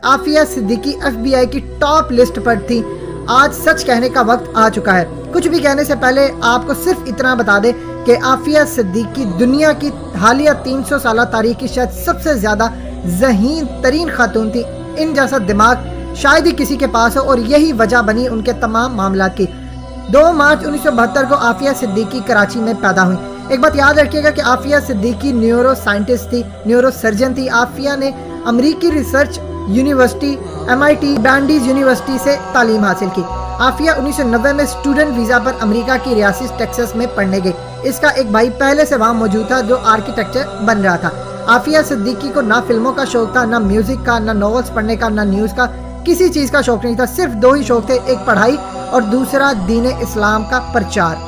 Aafia Siddiqui FBI की top list पर थी। आज सच कहने का वक्त आ चुका है। कुछ भी कहने से पहले आपको सिर्फ इतना बता दे कि आफिया सिद्दीकी दुनिया की हालिया 300 साल तारीख की शायद सबसे ज्यादा ज़हीन तरीन खातून थी। इन जैसा दिमाग शायद ही किसी के पास हो और यही वजह बनी उनके तमाम मामलात की। 2 मार्च 1972 को आफिया सिद्दीकी कराची में पैदा हुई। एक बात याद रखिएगा कि आफिया सिद्दीकी न्यूरो साइंटिस्ट थी, न्यूरो सर्जन थी। आफिया ने अमरीकी रिसर्च यूनिवर्सिटी MIT बैंडीज यूनिवर्सिटी से तालीम हासिल की। आफिया 1990 में स्टूडेंट वीज़ा पर अमेरिका की रियासत टेक्सास में पढ़ने गई। इसका एक भाई पहले से वहाँ मौजूद था जो आर्किटेक्चर बन रहा था। आफिया सिद्दीकी को ना फिल्मों का शौक था, ना म्यूजिक का, ना नॉवेल्स पढ़ने का, ना न्यूज़ का, किसी चीज़ का शौक नहीं था। सिर्फ 2 ही शौक थे, एक पढ़ाई और दूसरा दीन इस्लाम का प्रचार।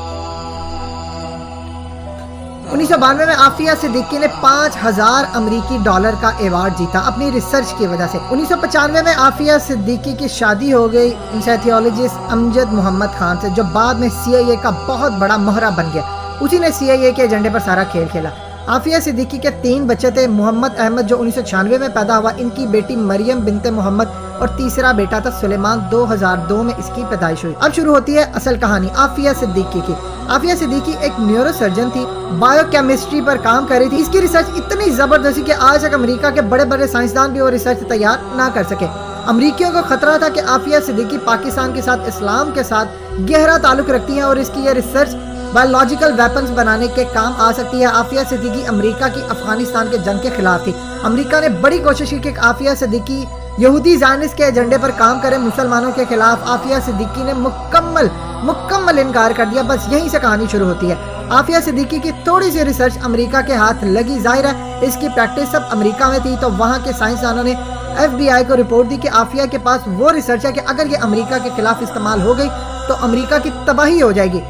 1992 में आफिया सिद्दीकी ने $5000 का अवार्ड जीता अपनी रिसर्च की वजह से। 1995 में आफिया सिद्दीकी की शादी हो गई इंसेथियोलॉजिस्ट अमजद मोहम्मद खान से, जो बाद में CIA का बहुत बड़ा मोहरा बन गया। उसी ने CIA के एजेंडे पर सारा खेल खेला। आफिया सिद्दीकी के 3 बच्चे थे। मोहम्मद अहमद जो 1996 में पैदा हुआ, इनकी बेटी मरियम बिनते मोहम्मद और तीसरा बेटा था सुलेमान। 2002 में इसकी पैदाइश हुई। अब शुरू होती है असल कहानी आफिया सिद्दीकी की। आफिया सिद्दीकी एक न्यूरो सर्जन थी, बायोकेमिस्ट्री पर काम कर रही थी। इसकी रिसर्च इतनी जबरदस्त कि आज तक अमेरिका के बड़े बड़े साइंसदान भी वो रिसर्च तैयार ना कर सके। अमरीकियों को खतरा था कि आफिया सिद्दीकी पाकिस्तान के साथ, इस्लाम के साथ गहरा ताल्लुक रखती हैं और इसकी यह रिसर्च बायोलॉजिकल वेपन्स बनाने के काम आ सकती है। आफिया सिद्दीकी अमेरिका की अफगानिस्तान के जंग के खिलाफ थी। अमेरिका ने बड़ी कोशिश की कि आफिया सिद्दीकी यहूदी ज़ायनिस्ट के एजेंडे पर काम करे मुसलमानों के खिलाफ। आफिया सिद्दीकी ने मुकम्मल इनकार कर दिया। बस यहीं से कहानी शुरू होती है। आफिया सिद्दीकी की थोड़ी सी रिसर्च अमेरिका के हाथ लगी। जाहिर है इसकी प्रैक्टिस सब अमेरिका में थी, तो वहाँ के साइंसदानों ने FBI को रिपोर्ट दी कि आफिया के पास वो रिसर्च है कि अगर ये अमेरिका के खिलाफ इस्तेमाल हो गई तो अमेरिका की तबाही हो जाएगी,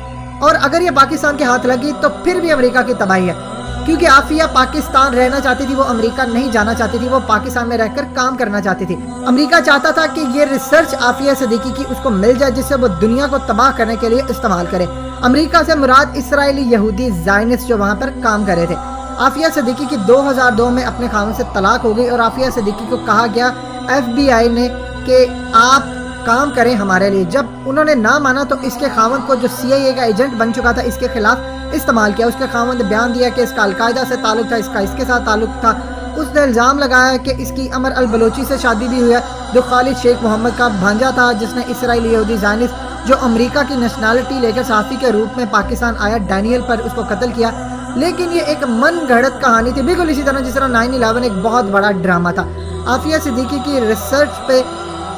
और अगर ये पाकिस्तान के हाथ लगी तो फिर भी अमेरिका की तबाही है। क्योंकि आफिया पाकिस्तान रहना चाहती थी, वो अमेरिका नहीं जाना चाहती थी, वो पाकिस्तान में रहकर काम करना चाहती थी। अमेरिका चाहता था कि ये रिसर्च आफिया सिद्दीकी की उसको मिल जाए, जिससे वो दुनिया को तबाह करने के लिए इस्तेमाल करे। अमेरिका से मुराद इसराइली यहूदी ज़ायनिस्ट जो वहाँ पर काम कर रहे थे। आफिया सिद्दीकी की 2002 में अपने खामन से तलाक हो गई और आफिया सिद्दीकी को कहा गया FBI ने कि आप काम करें हमारे लिए। जब उन्होंने ना माना तो इसके खामन को, जो CIA का एजेंट बन चुका था, इसके खिलाफ इस्तेमाल किया। उसके खामन ने बयान दिया कि इसका अलकायदा से ताल्लुक था, इसका इसके साथ ताल्लुक था। उसने इल्ज़ाम लगाया कि इसकी अमर अल बलोची से शादी भी हुई है, जो खालिद शेख मोहम्मद का भांजा था, जिसने इसराइली यहूदी ज़ायनिस्ट जो अमेरिका की नेशनलिटी लेकर सहाफ़ी के रूप में पाकिस्तान आया, डैनियल पर उसको कत्ल किया। लेकिन ये एक मन गढ़ंत कहानी थी, बिल्कुल इसी तरह जिस तरह 9/11 एक बहुत बड़ा ड्रामा था। आफिया सिद्दीकी की रिसर्च पे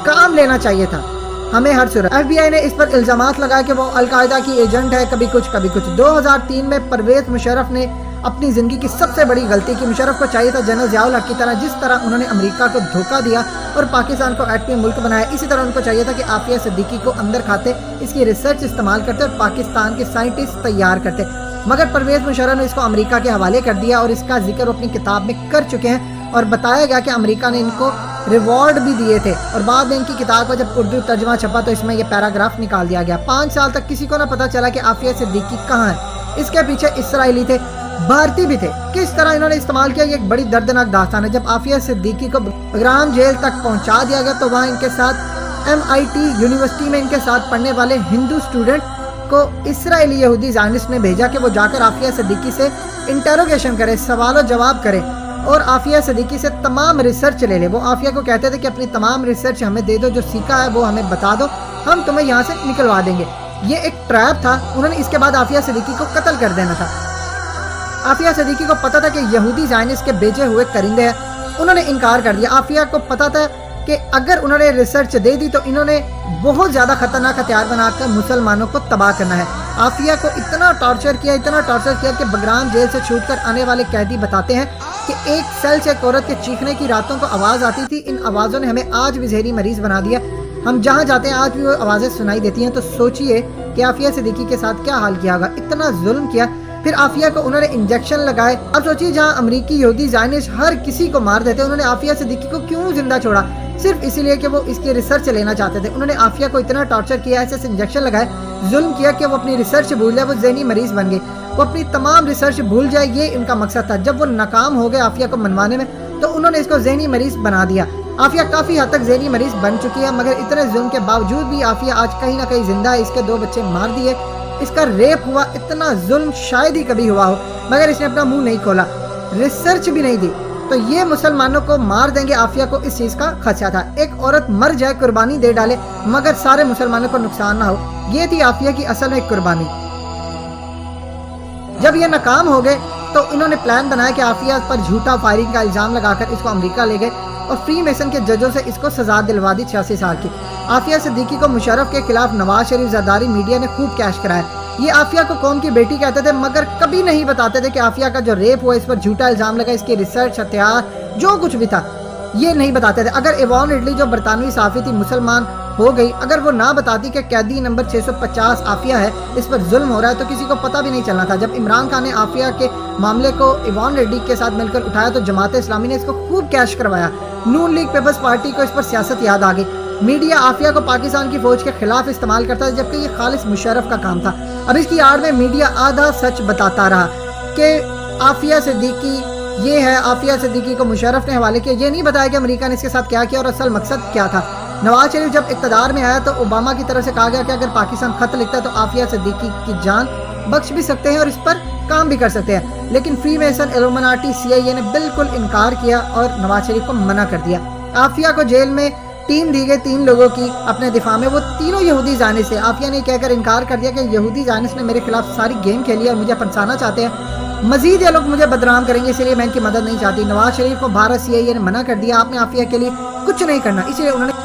काम लेना चाहिए था हमें हर सूरत। FBI ने इस पर इल्जामात लगाया कि वो अलकायदा की एजेंट है, कभी कुछ कभी कुछ। 2003 में परवेज मुशर्रफ ने अपनी ज़िंदगी की सबसे बड़ी गलती की। मुशर्रफ को चाहिए था जनरल ज़ियाउल हक की तरह, जिस तरह उन्होंने अमेरिका को धोखा दिया और पाकिस्तान को एटमी मुल्क बनाया, इसी तरह उनको चाहिए था कि आफिया सिद्दीकी को अंदर खाते, इसकी रिसर्च इस्तेमाल करते और पाकिस्तान के साइंटिस्ट तैयार करते। मगर परवेज मुशर्रफ ने इसको अमेरिका के हवाले कर दिया और इसका जिक्र अपनी किताब में कर चुके हैं और बताया गया कि अमेरिका ने इनको रिवॉर्ड भी दिए थे। और बाद में इनकी किताब का जब उर्दू तर्जमा छपा तो इसमें यह पैराग्राफ निकाल दिया गया। 5 साल तक किसी को ना पता चला कि आफिया सिद्दीकी कहाँ है। इसके पीछे इसराइली थे, भारतीय भी थे। किस तरह इन्होंने इस्तेमाल किया, ये एक बड़ी दर्दनाक दास्तान है। जब आफिया सिद्दीकी को बग्राम जेल तक पहुंचा दिया गया तो वहाँ इनके साथ MIT यूनिवर्सिटी में इनके साथ पढ़ने वाले हिंदू स्टूडेंट को इसराइली यहूदी ज़ायनिस्ट ने भेजा कि वो जाकर आफिया सिद्दीकी से इंटरोगेशन करे, सवाल जवाब करे और आफिया सिद्दीकी से तमाम रिसर्च ले ले। वो आफिया को कहते थे कि अपनी तमाम रिसर्च हमें दे दो, जो सीखा है वो हमें बता दो, हम तुम्हें यहाँ से निकलवा देंगे। ये एक ट्रैप था। उन्होंने इसके बाद आफिया सिद्दीकी को कत्ल कर देना था। आफिया सिद्दीकी को पता था कि यहूदी ज़ायनिस्ट के भेजे हुए करिंदे हैं, उन्होंने इनकार कर दिया। आफिया को पता था कि अगर उन्होंने रिसर्च दे दी तो इन्होंने बहुत ज़्यादा खतरनाक हथियार बनाकर मुसलमानों को तबाह करना है। आफिया को इतना टॉर्चर किया कि बग्राम जेल से छूटकर आने वाले कैदी बताते हैं कि एक सेल से एक औरत के चीखने की रातों को आवाज़ आती थी। इन आवाज़ों ने हमें आज भी जहरी मरीज बना दिया। हम जहाँ जाते हैं आज भी वो आवाज़ें सुनाई देती हैं। तो सोचिए कि आफिया सिद्दीकी के साथ क्या हाल किया होगा, इतना जुल्म किया। फिर आफिया को उन्होंने इंजेक्शन लगाए। अब सोचिए जहाँ अमरीकी यहूदी ज़ायनिस्ट हर किसी को मार देते, उन्होंने आफिया सिद्दीकी को क्यों जिंदा छोड़ा? सिर्फ इसीलिए कि वो इसकी रिसर्च लेना चाहते थे। उन्होंने आफिया को इतना टॉर्चर किया, ऐसे इंजेक्शन लगाए, जुल्म किया कि वो अपनी रिसर्च भूल जाए, वो ज़हनी मरीज बन गए, वो अपनी तमाम रिसर्च भूल जाए। ये इनका मकसद था। जब वो नाकाम हो गए आफिया को मनवाने में तो उन्होंने इसको ज़हनी मरीज बना दिया। आफिया काफ़ी हद तक ज़हनी मरीज बन चुकी है, मगर इतने जुल्म के बावजूद भी आफिया आज कहीं ना कहीं जिंदा है। इसके 2 बच्चे मार दिए, इसका रेप हुआ, इतना जुल्म शायद ही कभी हुआ हो, मगर इसने अपना मुंह नहीं खोला, रिसर्च भी नहीं दी। तो ये मुसलमानों को मार देंगे, आफिया को इस चीज़ का खदशा था। एक औरत मर जाए, कुर्बानी दे डाले, मगर सारे मुसलमानों को नुकसान ना हो, ये थी आफिया की असल में कुर्बानी। जब ये नाकाम हो गए तो इन्होंने प्लान बनाया कि आफिया पर झूठा फायरिंग का इल्ज़ाम लगाकर इसको अमेरिका ले गए और फ्री मेसन के जजों से इसको सजा दिलवा दी 86 साल की। आफिया सिद्दीकी को मुशर्रफ के खिलाफ नवाज शरीफ जरदारी मीडिया ने खूब कैश कराया। ये आफिया को कौम की बेटी कहते थे, मगर कभी नहीं बताते थे कि आफिया का जो रेप हुआ, इस पर झूठा इल्ज़ाम लगा, इसकी रिसर्च, हथियार, जो कुछ भी था, ये नहीं बताते थे। अगर इवान रिडली जो बरतानवी सहाफ़ी थी मुसलमान हो गई, अगर वो ना बताती कि कैदी नंबर 650 आफिया है, इस पर जुल्म हो रहा है, तो किसी को पता भी नहीं चलना था। जब इमरान खान ने आफिया के मामले को इवान रिडली के साथ मिलकर उठाया तो जमात इस्लामी ने इसको खूब कैश करवाया। नून लीग पीपल्स पार्टी को इस पर सियासत याद आ गई। मीडिया आफिया को पाकिस्तान की फौज के खिलाफ इस्तेमाल करता था, जबकि ये खालिस मुशर्रफ का काम था। अब इसकी आड़ में मीडिया आधा सच बताता रहा कि आफिया सिद्दीकी ये है, आफिया सिद्दीकी को मुशर्रफ ने हवाले किया। ये नहीं बताया कि अमेरिका ने इसके साथ क्या किया और असल मकसद क्या था। नवाज शरीफ जब इक़्तिदार में आया तो ओबामा की तरफ से कहा गया कि अगर पाकिस्तान खत लिखता है तो आफिया सिद्दीकी की जान बख्श भी सकते हैं और इस पर काम भी कर सकते हैं, लेकिन फ्री मेसन, इल्यूमिनाटी, CIA ने बिल्कुल इनकार किया और नवाज शरीफ को मना कर दिया। आफिया को जेल में टीम दी गई 3 लोगों की अपने दिफा में, वो तीनों यहूदी जानिस से। आफिया ने कहकर इनकार कर दिया कि यहूदी जानिस ने मेरे खिलाफ सारी गेम खेली और मुझे फंसाना चाहते हैं, मजीद ये लोग मुझे बदनाम करेंगे, इसलिए मैं इनकी मदद नहीं चाहती। नवाज शरीफ को भारत CIA ने मना कर दिया, आपने आफिया के लिए कुछ नहीं करना, इसलिए उन्होंने